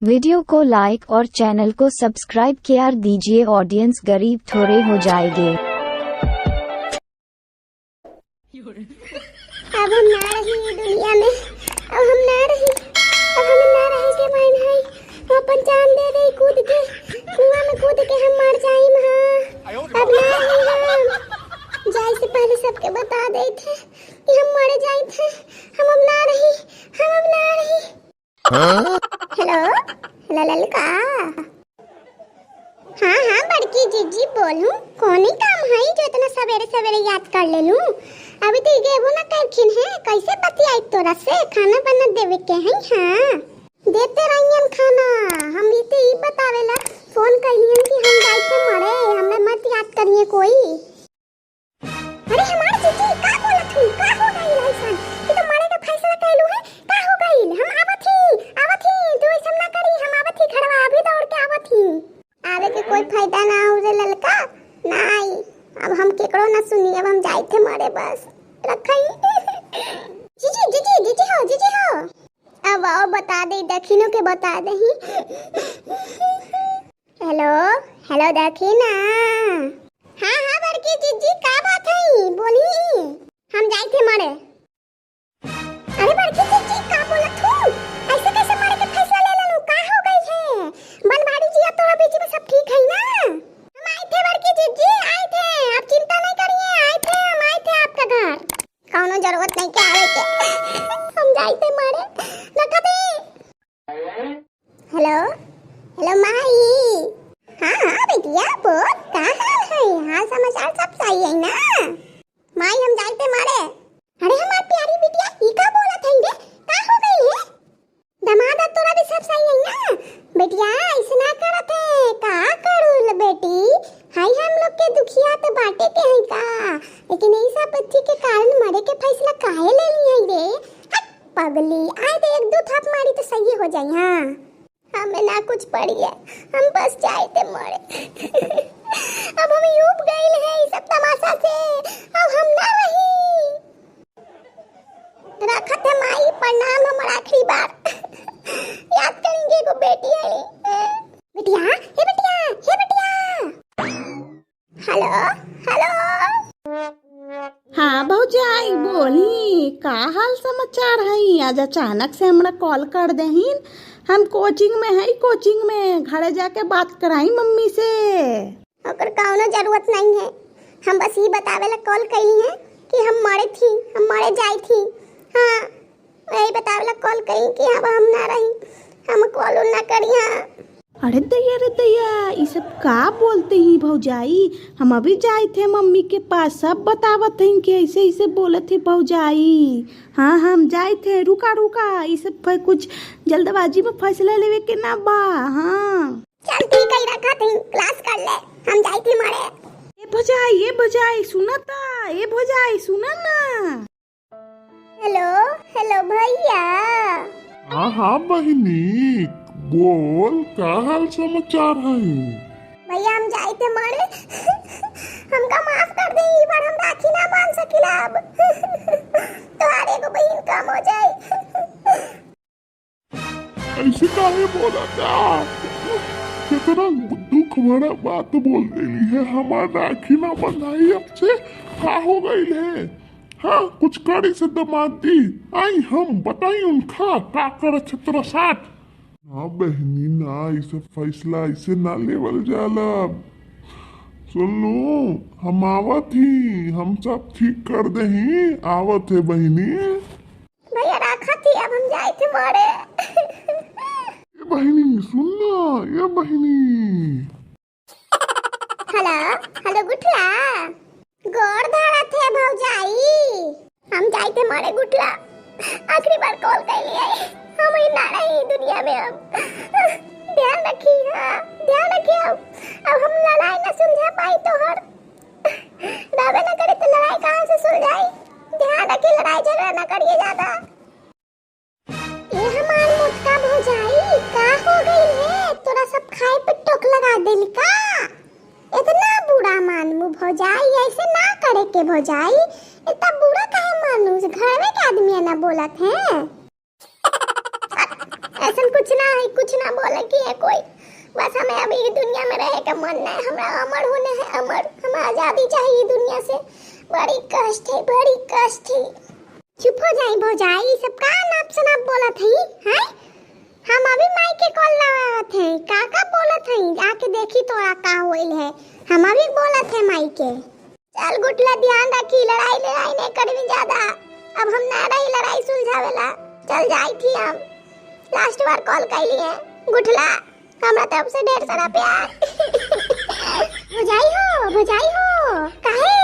Video को like और channel को सब्सक्राइब कर दीजिए। ऑडियंस गरीब थोड़े हो जाएंगे। अब हम ना रही दुनिया में, अब हम ना रही, अब हम ना रहे के बहन है। हम अपन जान दे दे कूद के कुआं में कूद के हम मर जाइम। हां अब ना रही हम जाए से पहले सबके बता दे थे कि हम मर जाए थे। हम अब ना रही, हम अब ना रही। हेलो हेलो ललका। हाँ हाँ बड़की जीजी बोलूं। कौन ही काम है जो इतना सवेरे सवेरे याद कर ले लूं। अभी तो गेबो ना करखिन है। कैसे बतियाई तोरा से खाना बना देवे के है। हां देते रहिए हम खाना। हम इते ही बतावेला फोन कइलियन कि हम जाई के मरे। हमरा मत याद करिए कोई। अरे हमार जीजी का बोलत हूं? का हो गई ऐसा कि तो मरे का फैसला कैलू है? का हो गई? हम आवत ही तू ऐसा ना करी। हम आवत ही घरवा अभी दौड़ के आवत ही। आवे के कोई फायदा ना हो रे ललका। नहीं अब हम केकरो ना सुनी। अब हम जाई थे मरे बस रखई। जीजी हो अब आओ बता दे दखिनो के बता दही। हेलो हेलो दखिना। हाँ हाँ बड़की जीजी का बात है बोली। हम जाई थे मरे। अरे बड़की जीजी का बोलत हूँ? ऐसे कैसे मरे के फैसला ले लेलू? का हो गई है? बनवाड़ी जी अब तोरा बीच में सब ठीक है ना? हम आए थे बड़की जीजी, आए थे। आप चिंता नहीं करिए, आए थे हम, आए थे आपका घर। कौनो जरूरत नहीं के आवे के। हम जाए थे मरे रखा दे। हेलो हेलो माई। हाँ हाँ बेटिया बोल का हाल है? हाल समाचार सब सही है ना? माई हम जाए थे मरे। अरे हमारी प्यारी बिटिया ई का बोलत है रे? का हो गई है? दमाद तोरा भी सब सही है ना? बेटिया ऐसे ना करत है। का करूल बेटी? हाय हम लोग के दुखिया तो बाटे के है का। लेकिन ई सब बच्ची के कारण मरे के फैसला काहे ले ली है रे? हट पगली आए तो एक दो थाप मारी तो सही हो जाए। हां हमें ना कुछ पड़ी है। हम बस जाए थे मरे। अब हम यूब गइल है ई सब तमाशा से। अब हम ना रही। रखत है माई प्रणाम। हमारा आखिरी बार याद करेंगे को बेटी है। बेटिया हे बेटिया हे बेटिया। Hello hello. हाँ भौजाई बोली का हाल समाचार है? आज अचानक से हमरा कॉल कर दहीन। हम कोचिंग में है, कोचिंग में घरे जाके बात कराई मम्मी से। ओकर कौनो जरूरत नहीं है। हम बस ये बतावेला कॉल कई है कि हम मरे थी, हम मरे जाई थी। हाँ यही बतावेला कॉल कई कि अब हम ना रही। हम कॉल ना करी। हाँ अरे दैया ये सब का बोलते ही भौजाई? हम अभी जाए थे मम्मी के पास, सब बतावत हैं कि ऐसे ऐसे बोले थे भौजाई। हाँ हम जाए थे। रुका ये सब कुछ जल्दबाजी में फैसला लेवे के ना बा। हाँ चल ठीक है रखा थी क्लास कर ले। हम जाई थी मरे। ये भौजाई सुना था? ये भौजाई सुना ना? हेलो हेलो भैया। हाँ बहिनी बोल का हाल समाचार है? भैया हम जाए थे मरे। हमका माफ कर दे। ई बार हम राखी ना बांध सकिला। अब तुम्हारे को बहन कम हो जाए। ऐसे काहे बोला था? कितना दुख भरा बात बोल देली है। हमारा राखी ना बंधाई अब से का हो गई है? हाँ कुछ कड़ी से दमाद दी आई हम बताई उनका का करे तेरा साथ। ना बहनी ना इसे फैसला ऐसे ना लेवल जाला। सुन लो हम आवत ही, हम सब ठीक कर दे ही। आवत है बहनी। भैया रखा थी अब हम जाए थे मरे। ये बहनी सुन ना ये बहनी। हेलो हेलो गुठला। गोर धारा थे भौजाई। हम जाए थे मरे गुठला। आखिरी बार कॉल कर लिया। हम ही ना रही दुनिया में। अब ध्यान रखी। हाँ ध्यान रखी। अब हम लड़ाई ना सुलझा पाई तो हर दावे ना करे तो लड़ाई कहाँ से सुलझाई? ध्यान रखी लड़ाई झगड़ा ना करिए ज्यादा। ये हमारी मुटका भौजाई का हो गई है? तोरा सब खाए पे टोक लगा देली का? इतना बुरा मानू भौजाई? ऐसे ना करे के भौजाई। इतना बुरा काहे मानू? घर में के आदमी ना बोलत है। ऐसा कुछ ना है, कुछ ना बोले है कोई। बस हमें अभी इस दुनिया में रहे का मन नहीं, हमरा अमर होने है, अमर। हमें आजादी चाहिए दुनिया से। बड़ी कष्ट है, बड़ी कष्ट है। चुप हो जाई भौजाई, सब का नाप सनाप बोलत हई हैं? हम अभी माई के कॉल लगावत हैं, का बोलत हई? आके देखी तोरा का होइल है। हम अभी बोलत है माई के। चल गुटला ध्यान रखी, लड़ाई लड़ाई नहीं करवी ज्यादा। अब हम ना रही लड़ाई सुलझावेला। चल जाई थी हम, लास्ट बार कॉल कैली है। गुटला हमरा तरफ से ढेर सारा प्यार। भौजाई हो काहे